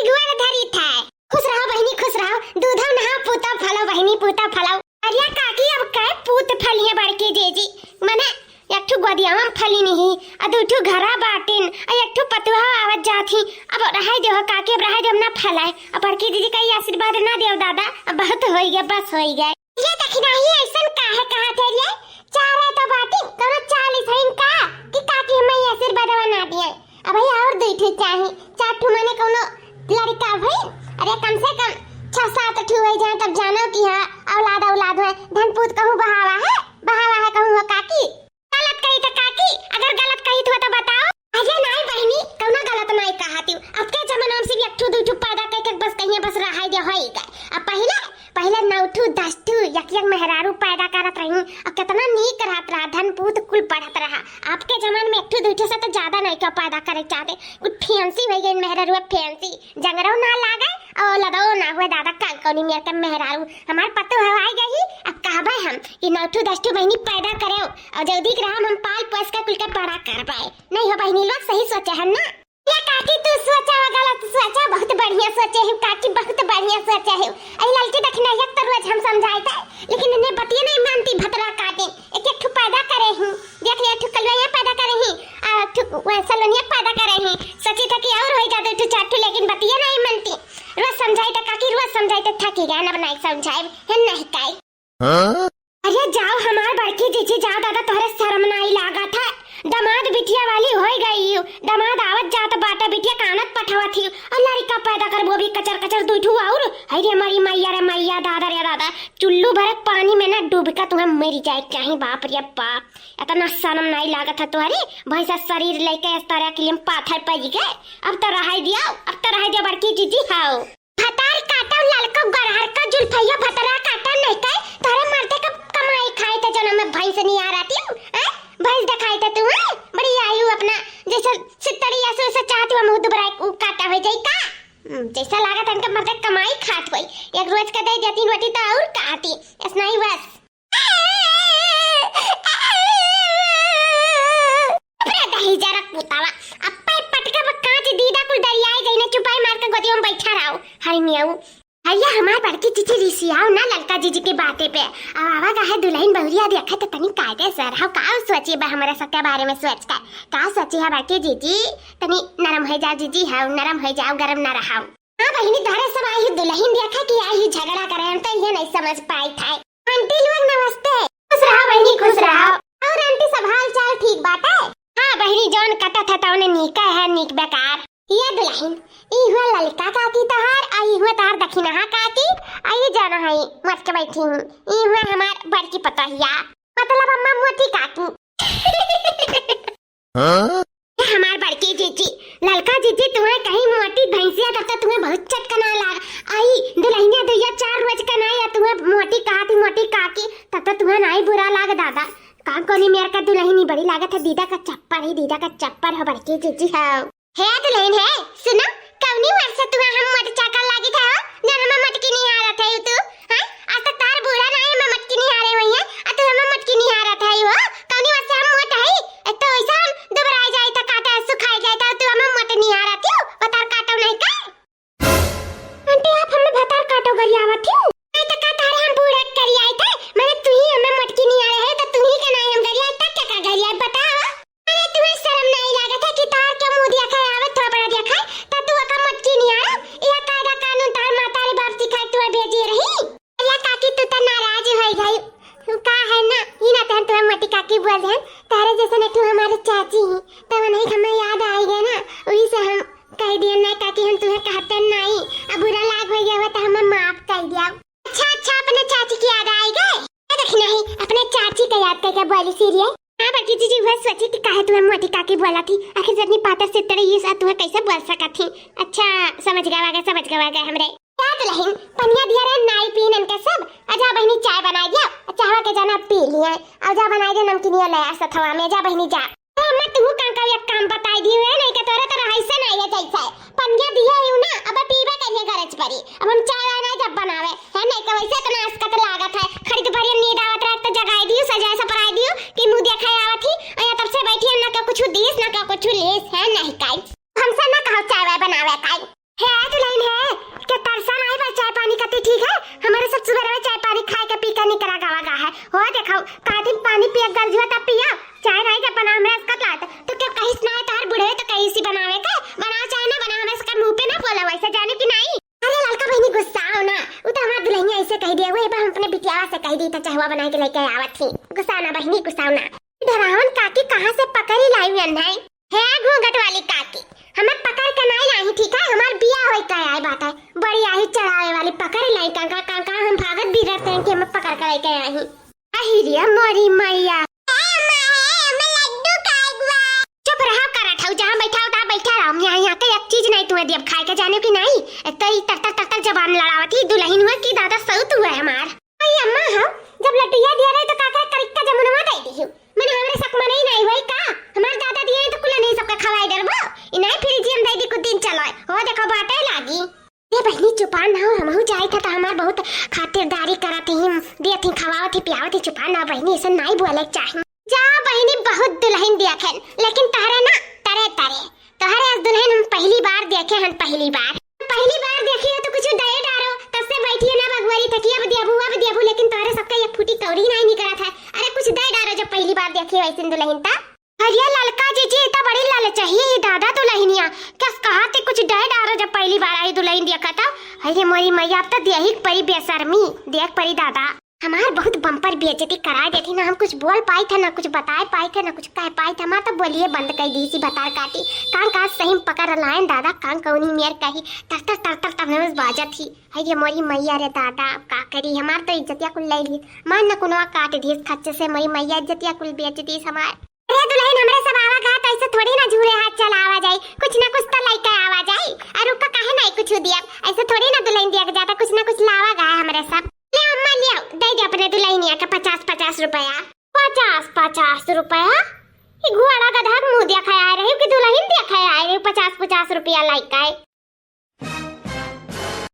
गुआर धरी था। खुश रहो बहनी खुश रहो, दूधो नहा पूता फलो बहनी पूता फलो। अरे काकी अब काय पूत फलिया बड़के जेजी मने एकठू गोदियावा फली नहीं आ दूठू घरा बाटिन आ एकठू पतुहा आवत जाथी। अब रहाई देहो काकी, अब रहाई देव ना फलाए। अब बड़की दीदी का आशीर्वाद ना देव दादा, अब बहुत होई गया बस होई गया। ये देखना ही ऐसन काहे कहा थे रे चारे तो बाटी करो 40 हइन का कि काकी हमें आशीर्वाद ना दिए। अब भई और दूठू चाही चाठू माने कोनो लड़का भई। अरे कम से कम 6-7 ठू हो जाए तब जानो कि हां औलाद है। धन पूत कहूं बहावा है कहूं काकी। गलत कही तो काकी, अगर गलत कही तो बताओ। अरे नहीं बहनी कौना गलत नहीं कहती। अब के जमाना में सिर्फ 1 2 पैदा करके बस कहीं बस रहाई दे होई गए। अब पहले 9 10 एक मेहरारू पैदा करत रही। अब कितना नीक रहत रहा, धन पूत कुल पढ़त रहा। आपके जमाने में 1 2 से तो ज्यादा नहीं क्यों पैदा करे चाहते। कुछ फैंसी हो गई मेहरारू, फैंसी जंगरो ना लागे और लदो ना हुए दादा कालकोनी मेरे के मेहरारू हमार पतो हवाई गई। अब कहबे हम कि 9 10 बहनी पैदा करे और जल्दी ग्राम हम पाल पोस के कुल के बड़ा करबाए। नहीं हो बहनी लोग सही सोचे हम ना। ये काकी तू सोचा गलत सोचा, बहुत बढ़िया सोचे है काकी, बहुत बढ़िया सोचे है। आई ललकी देखना एक तो रोज हम समझाते लेकिन इन्हें बतिया नहीं मानती। भतरा काटे एक ठू पैदा करे हूं, देख ले ठू कलवा पैदा करे ही आ ठू सलोनिया पैदा करे ही। सोची था कि और होई जाते ठू चाटू, लेकिन बतिया नहीं मानती। रोज समझाई तो काकी, रोज समझाई तो थकी गया ना, नहीं समझाए है नहीं काई। अरे जाओ हमार बड़की जीजी जाओ दादा, तोहरे शर्म नहीं लागा था। दामाद बिटिया वाली होई गई, दामाद आवत जात बाटा बिटिया कानत पठावा थी और लड़का पैदा कर वो भी कचर दूठू। और अरे हमारी मैया रे मैया, दादा रे दादा, चुल्लू भरे पानी में ना डूब का तुम्हें मर जाए चाहे। बाप रे बाप, इतना शर्म नहीं लागा था तुम्हारी भैंसा शरीर लेके इस तरह के लिए पाथर पड़ गए। अब तो रहाई दिया बड़की जीजी। हाओ भतार काटा ललका गरहर का जुल्फैया भतरा काटा नहीं कहे तोरे मरते का कमाई खाए थे जन्म में भैंस नहीं आ रही हूं। भैंस दिखाई थे तू बड़ी आयु अपना जैसा सितड़ी ऐसे से चाहती हो मुंह दुबराई काटा हो जाई का जैसा लागत इनका मरते कमाई खात होई। एक रोज का दे 3 रोटी तो और काटी ऐसा नहीं बस। अपने दही जरा पुतावा अप्पे पटका कांच दीदा कुल दरियाई गई ना, चुपाई मार के गोदियों में बैठा रहो। हाय मियाऊ भैया हमार बड़की जीजी रिसियाओ ना ललका जीजी के बातें पे। अब आवा का है दुल्हन बहुरिया देखा तो तनी कायदे सर हाउ का सोची बा हमारे सबके बारे में सोच का सोची है बड़की जीजी। तनी नरम हो जाओ जीजी, हाउ नरम हो जाओ, गरम ना रहाओ। हां बहनी धारे सब आई दुल्हन देखा कि आई झगड़ा करे हम तो ये नहीं समझ पाई था। आंटी लोग नमस्ते। खुश रहो बहनी खुश रहो। और आंटी सब हाल चाल ठीक बात है? हां बहनी जौन कटा था तो उन्हें नीका है नीक बेकार। ये दुल्हन ई हुआ ललका काकी तहार, आई हुआ तार दक्षिणा काकी, आई जाना है मत के बैठी हूं। ई हुआ हमार बड़की पतोहिया मतलब अम्मा मोटी काकी। हमार बड़की जीजी ललका जीजी तुम्हें कहीं मोटी भैंसिया तब तो तुम्हें बहुत चटकना लाग। आई दुल्हनिया दुइया 4 रोज का ना या तुम्हें मोटी काकी तब तो तुम्हें नहीं बुरा लाग दादा। का कोनी मेरे का दुल्हनी बड़ी लागत है, दीदा का चप्पर है बड़की जीजी। है दुल्हन है सुनो कौनी वर्ष तुम्हें हम मट चाका लागी था ना, हम मटकी नहीं आ रहा था तू हां आज तक तार बूढ़ा ना है हम मटकी नहीं आ रहे भैया आ तो हम मटकी नहीं आ रहा था यो कौनी वर्ष हम मोट है तो ऐसा हम दुबराई जाए था काटा सुखाई जाए था तो हम मट नहीं आ रहा थी बतार काटो नहीं का। आंटी आप हमें बतार काटो करी आवत थी नहीं तो का तारे हम बूढ़ा करी आए थे मैंने तू ही हमें मटकी नहीं आ रहे है तो तू ही के नहीं हम करी आए तक क्या करी आए बताओ। अरे तुम्हें शर्म नहीं लगा था कि तार के मुंह दिया खा आवत थोड़ा बड़ा दिया खा तो तू का मटकी नहीं आया। ये कायदा कानून तार माता रे बाप सिखाए तू भेजी रही। अरे काकी तू तो नाराज हो गई का है ना ही ना तहन तुम्हें मटी काकी बोल दे तारे जैसे ने तू हमारी चाची ही तब नहीं हमें याद आई गया ना वही से हम कह दिया ना काकी हम तुम्हें कहते नहीं अब बुरा लाग हो गया तो हमें माफ कर दिया। अच्छा अपने चाची की याद आई गए देख नहीं अपने चाची का याद करके बोली सीरियस। हां बड़की जीजी वह सोची कि काहे तुम्हें मोटी काकी बोला थी आखिर जतनी पातर से तरह ये साथ तुम्हें कैसे बोल सका थी। अच्छा समझ गया हमरे याद लहिन पनिया दिया रे नाई पीन इनके सब आजा बहनी चाय बनाई दिया चाहवा के जाना पी लिया और जा बनाई दे नमकीन ले आ सथवा में जा बहनी जा। अम्मा तू का एक काम बताई दी है नहीं के तोरे तो ऐसे नहीं है जैसा पनिया दिया है ना अब पीबे करिए गरज परी अब हम चाय ना जब बनावे है नहीं के वैसे तो नाश्ता तो लागत है खरीद भरी नींद आवत रहा तो जगाई दियो सजाए सब पराई दियो कि मुंह देखा आवत थी अया तब से बैठी हम ना का कुछ दिस ना का कुछ लेस है नहीं काई हमसे ना कहो चाय बनावे काई है तो लाइन एक बार हम अपने बिटिया से कह दी था चहुआ बना के लेके आवत थी। गुस्सा ना बहनी गुस्सा ना। डरावन काकी कहाँ से पकड़ी लाई है घूंघट वाली काकी, हमें पकड़ के नहीं लाई, ठीक है? हमार बिया होई का आई बात है, बड़ी आई चढ़ावे वाली पकड़ लाई काका काका, हम भागत भी रहते हैं कि हमें पकड़ के लेके आई। अहिरिया मोरी मैया चुप रहा कर उठाओ, जहाँ बैठा उठा बैठा रहो। यहाँ के एक चीज नहीं तुम्हें दिया खाए के जाने की नहीं, तई तक तक तक जबान लड़ावती दुल्हन हुआ की दादा सऊत हुआ है हमार। अई अम्मा हम जब लटुया दिया रहे तो काका करिक्का जमुनवा दे दी हूं, मैंने हमरे सक में नहीं हुई का, हमार दादा दिए तो कुल नहीं सबका खवाई डरबो इनाई फिर जी हम दे दी कुछ दिन चलो हो देखो बाटे लागी। ये बहनी चुपान ना हो, हमहु जाई था हमार बहुत खातिरदारी करत ही दे थी खवावत ही पियावत ही, चुपान ना बहनी ऐसे नहीं बोले चाहिए। जा बहनी बहुत दुल्हन देखन, लेकिन तहरे ना तरे तरे तहरे आज दुल्हन हम पहली बार देखे हन, पहली बार देखी हो तो कुछ दे डारो तब से बैठी है ना भगवारी तकिया अब देबू, लेकिन तोरे सबका एक फूटी कौड़ी नहीं निकला था। अरे कुछ दे डारो जब पहली बार देखी वैसे दुल्हन ता। हरिया ललका जी इतना बड़ी लाल चाहिए दादा दुल्हनिया क्या कहते कुछ दे डारो जब पहली बार आई दुल्हन देखा था। अरे मोरी मैया अब तो देख परी बेशर्मी, देख परी दादा हमार बहुत बम्पर बेइज्जती करा देती ना, हम कुछ बोल पाए थे ना कुछ बता पाए थे ना कुछ कह पाए थे, हमार तो बोलिए बंद कर दी सी बता काटी कान का सही पकड़ लाइन दादा कान कौनी मेर कही तर तर तर तर तब बाजा थी। अरे मोरी मैया रे दादा का करी, हमार तो इज्जतिया कुल ले ली मान न कुनवा काट दी खच्चे से, मोरी मैया इज्जतिया कुल बेइज्जती हमार। अरे दुल्हन हमरे सब आवा घाट ऐसे थोड़ी ना झूरे हाथ चलावा जाए, कुछ ना कुछ तो लेके आवा जाए। और उका काहे नहीं कुछ दिया, ऐसे थोड़ी ना दुल्हन दिया जाता, कुछ ना कुछ लावा गा हमरे सब। ले अम्मा ले दे दे अपने दुल्हनिया का 50-50 रुपया। 50-50 रुपया ये घोड़ा गधा मुंह देखा आ रही कि दुल्हन देखा आ रही 50-50 रुपया लाइक आए।